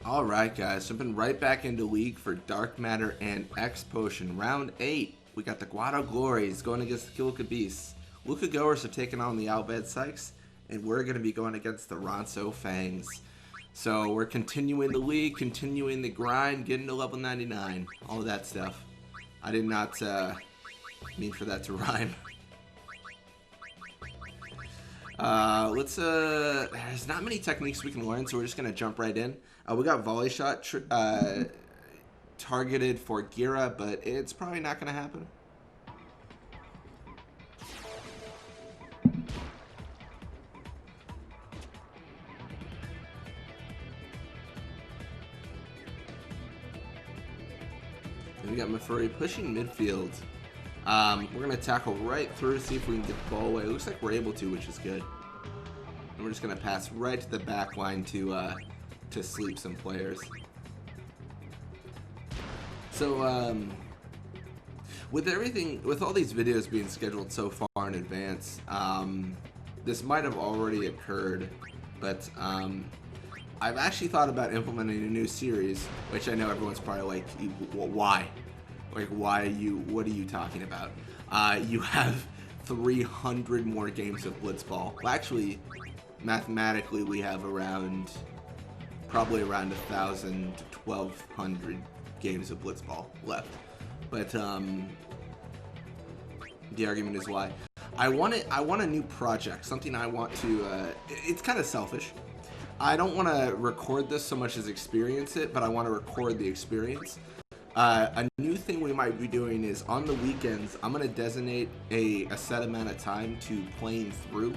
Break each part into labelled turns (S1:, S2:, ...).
S1: Alright guys, jumping right back into League for Dark Matter and X Potion. Round 8, we got the Guado Glories going against the Kilka Beasts. Luka Goers are taking on the Albed Sykes, and we're going to be going against the Ronso Fangs. So we're continuing the league, continuing the grind, getting to level 99, all of that stuff. I did not mean for that to rhyme. There's not many techniques we can learn, so we're just going to jump right in. We got volley shot targeted for Gira, but it's probably not going to happen. And we got Mafuri pushing midfield. We're going to tackle right through, see if we can get the ball away. It looks like we're able to, which is good. And we're just going to pass right to the back line to sleep some players. So, with all these videos being scheduled so far in advance, this might have already occurred, but I've actually thought about implementing a new series, which I know everyone's probably like, why? Like, what are you talking about? You have 300 more games of Blitzball. Well, actually, mathematically, we have probably around 1,000 to 1,200 games of Blitzball left. But the argument is why. I want a new project, something I want to. It's kind of selfish. I don't want to record this so much as experience it, but I want to record the experience. A new thing we might be doing is on the weekends, I'm going to designate a set amount of time to playing through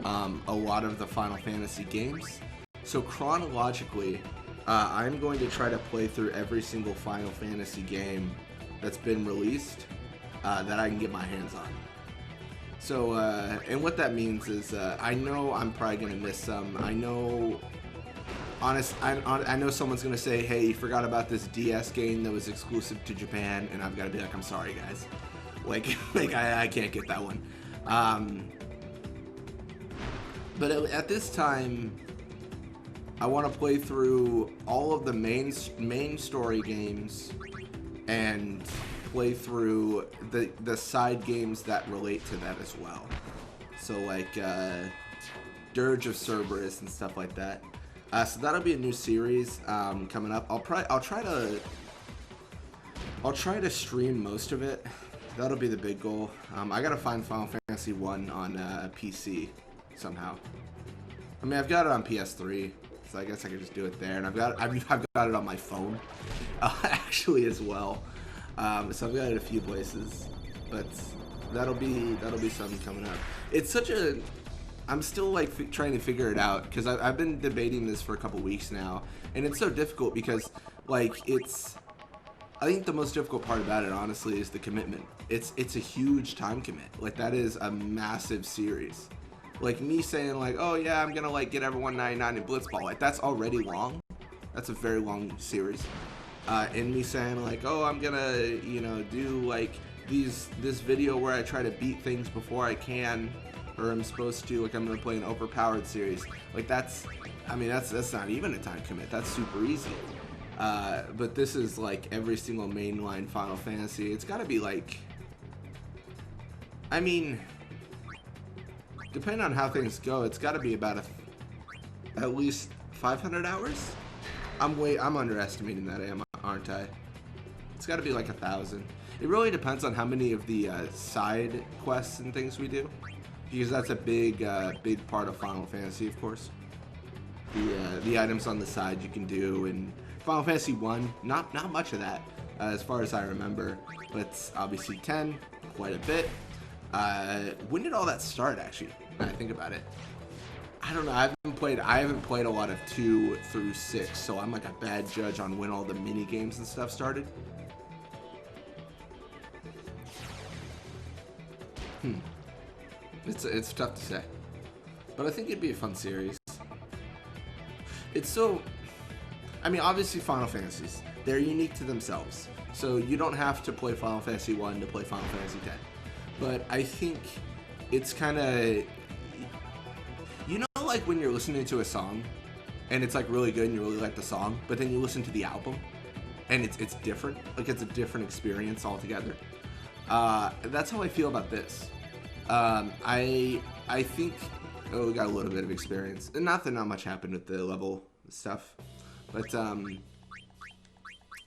S1: a lot of the Final Fantasy games. So chronologically, I'm going to try to play through every single Final Fantasy game that's been released that I can get my hands on. So, and what that means is I know I'm probably going to miss some. I know someone's going to say, hey, you forgot about this DS game that was exclusive to Japan, and I've got to be like, I'm sorry, guys. Like I can't get that one. But at this time, I want to play through all of the main story games and play through the side games that relate to that as well. So like Dirge of Cerberus and stuff like that. So that'll be a new series coming up. I'll try to stream most of it. That'll be the big goal. I gotta find Final Fantasy 1 on PC somehow. I mean, I've got it on PS3, so I guess I could just do it there. And I've got it on my phone actually as well. So I've got it a few places, but that'll be something coming up. It's such a I'm still like trying to figure it out because I've been debating this for a couple weeks now, and it's so difficult because like I think the most difficult part about it honestly is the commitment. It's a huge time commit. Like that is a massive series. Like me saying like, oh yeah, I'm gonna like get everyone 99 in Blitzball. Like that's already long. That's a very long series. And me saying like, oh, I'm gonna do like this video where I try to beat things before I can. Or I'm supposed to, like I'm gonna play an overpowered series. Like that's not even a time commit. That's super easy. But this is like every single mainline Final Fantasy. It's gotta be like, I mean, depending on how things go, it's gotta be about at least 500 hours. I'm underestimating that, aren't I? It's gotta be like 1,000. It really depends on how many of the side quests and things we do. Because that's a big part of Final Fantasy, of course. The items on the side you can do in Final Fantasy 1, not much of that, as far as I remember. But obviously 10, quite a bit. When did all that start? Actually, when I think about it, I don't know. I haven't played a lot of 2 through 6, so I'm like a bad judge on when all the mini games and stuff started. It's tough to say, but I think it'd be a fun series. I mean, obviously Final Fantasies, they're unique to themselves, so you don't have to play Final Fantasy 1 to play Final Fantasy 10. But I think it's kind of, like when you're listening to a song and it's like really good and you really like the song, but then you listen to the album and it's different. Like it's a different experience altogether. That's how I feel about this. I think we got a little bit of experience, and not much happened with the level stuff, but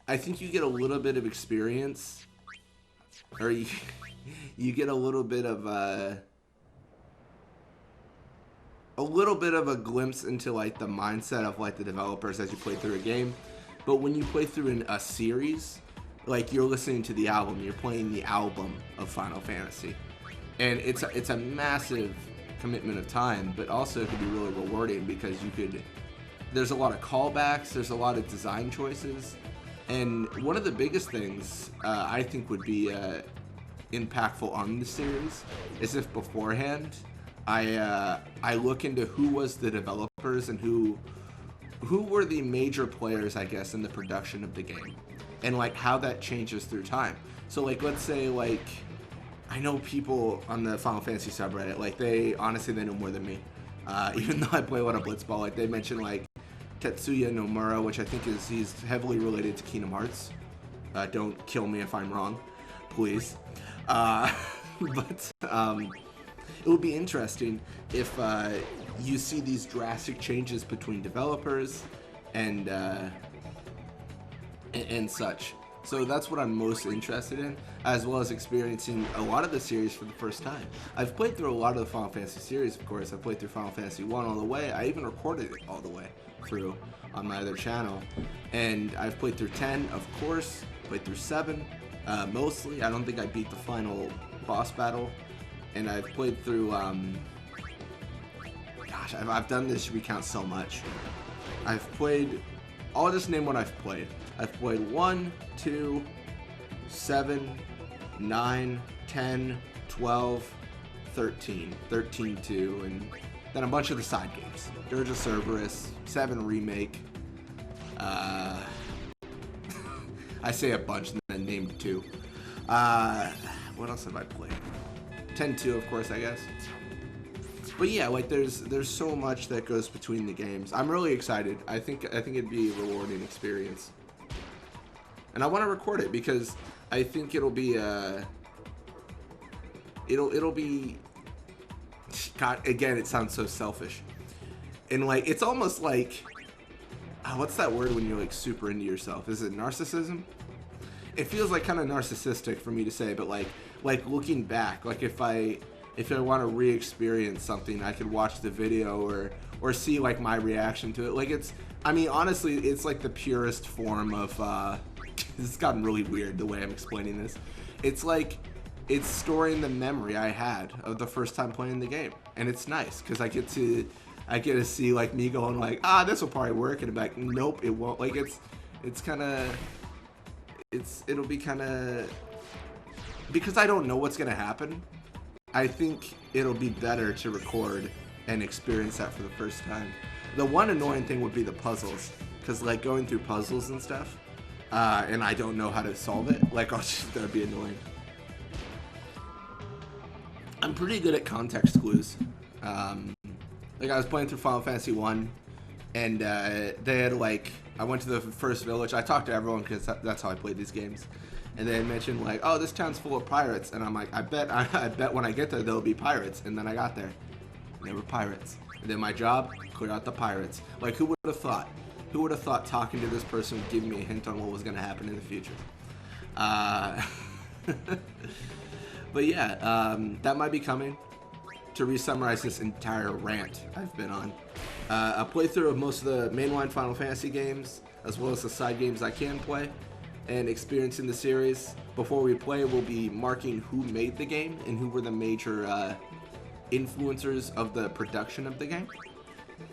S1: I think you get a little bit of experience, or you get a little bit of a glimpse into like the mindset of like the developers as you play through a game. But when you play through a series, like you're listening to the album, you're playing the album of Final Fantasy, and it's a massive commitment of time, but also it can be really rewarding because there's a lot of callbacks, there's a lot of design choices, and one of the biggest things I think would be impactful on the series is if beforehand I look into who was the developers and who were the major players, I guess, in the production of the game, and like how that changes through time. So like, let's say like, I know people on the Final Fantasy subreddit, like they know more than me. Even though I play a lot of Blitzball, like they mention like Tetsuya Nomura, which I think he's heavily related to Kingdom Hearts. Don't kill me if I'm wrong, please. But it would be interesting if you see these drastic changes between developers and such. So that's what I'm most interested in, as well as experiencing a lot of the series for the first time. I've played through a lot of the Final Fantasy series, of course. I've played through Final Fantasy 1 all the way. I even recorded it all the way through on my other channel. And I've played through 10, of course. Played through 7, mostly. I don't think I beat the final boss battle. And I've played through, gosh, I've done this recount so much. I'll just name what I've played. I've played 1, 2, 7, 9, 10, 12, 13, 13-2, and then a bunch of the side games. Dirge of Cerberus, 7 Remake. I say a bunch and then named 2. What else have I played? 10-2, of course, I guess. But yeah, like there's so much that goes between the games. I'm really excited. I think it'd be a rewarding experience. And I want to record it because I think it'll be God, again, it sounds so selfish. And like it's almost like what's that word when you're like super into yourself? Is it narcissism? It feels like kind of narcissistic for me to say, but like looking back, like if I want to re-experience something, I could watch the video or see like my reaction to it. Like I mean, honestly, it's like the purest form of this has gotten really weird the way I'm explaining this. It's like it's storing the memory I had of the first time playing the game, and it's nice because I get to see like me going like, this will probably work, and be like, nope, it won't. Like it'll be kind of, because I don't know what's gonna happen. I think it'll be better to record and experience that for the first time. The one annoying thing would be the puzzles, because like going through puzzles and stuff, and I don't know how to solve it, like that would be annoying. I'm pretty good at context clues. Like I was playing through Final Fantasy 1, and they had like, I went to the first village. I talked to everyone because that's how I played these games. And they mentioned like, oh, this town's full of pirates, and I'm like, I bet when I get there there'll be pirates. And then I got there, and there were pirates. And then my job, clear out the pirates. Like, who would have thought? Who would have thought talking to this person would give me a hint on what was going to happen in the future? But yeah, that might be coming. To re-summarize this entire rant I've been on, a playthrough of most of the mainline Final Fantasy games, as well as the side games I can play, and experiencing the series. Before we play, we'll be marking who made the game and who were the major influencers of the production of the game,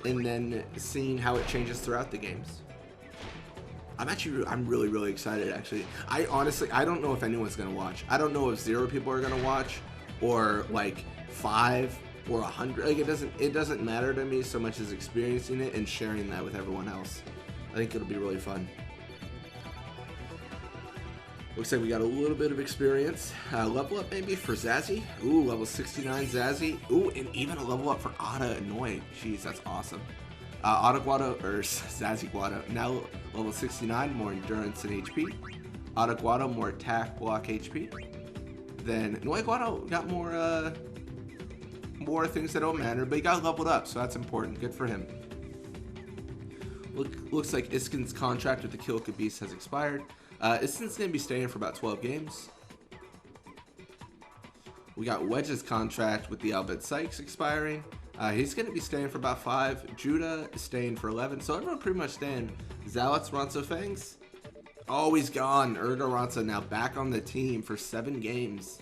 S1: and then seeing how it changes throughout the games. I'm really excited, actually. I don't know if anyone's gonna watch. I don't know if 0 people are gonna watch, or like 5 or 100. Like it doesn't matter to me so much as experiencing it and sharing that with everyone else. I think it'll be really fun. Looks like we got a little bit of experience. Level up maybe for Zazzy. Ooh, level 69 Zazzy. Ooh, and even a level up for Ada Annoy. Jeez, that's awesome. Auto Guado, or Zazzy Guado, now level 69, more endurance and HP. Auto Guado, more attack, block, HP. Then Noi Guado got more things that don't matter, but he got leveled up, so that's important. Good for him. Looks like Iskin's contract with the Kilka Beast has expired. Iskin's going to be staying for about 12 games. We got Wedge's contract with the Albert Sykes expiring. He's going to be staying for about 5. Judah is staying for 11. So everyone pretty much staying. Zalats, Ronso Fangs. Oh, he's gone. Ergo Ronso now back on the team for 7 games.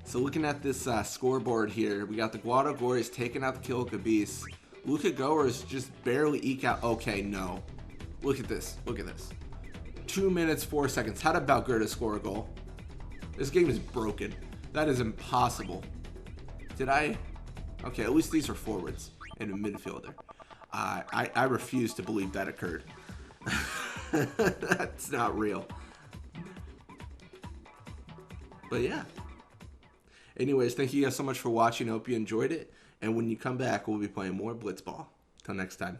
S1: So looking at this scoreboard here, we got the Guado Glories taking out the Kilka Beast. Luka Goers just barely eke out. Okay, no. Look at this. Look at this. 2 minutes, 4 seconds. How did Balgerda score a goal? This game is broken. That is impossible. Did I? Okay, at least these are forwards and a midfielder. I refuse to believe that occurred. That's not real. But yeah. Anyways, thank you guys so much for watching. I hope you enjoyed it. And when you come back, we'll be playing more Blitzball. Till next time.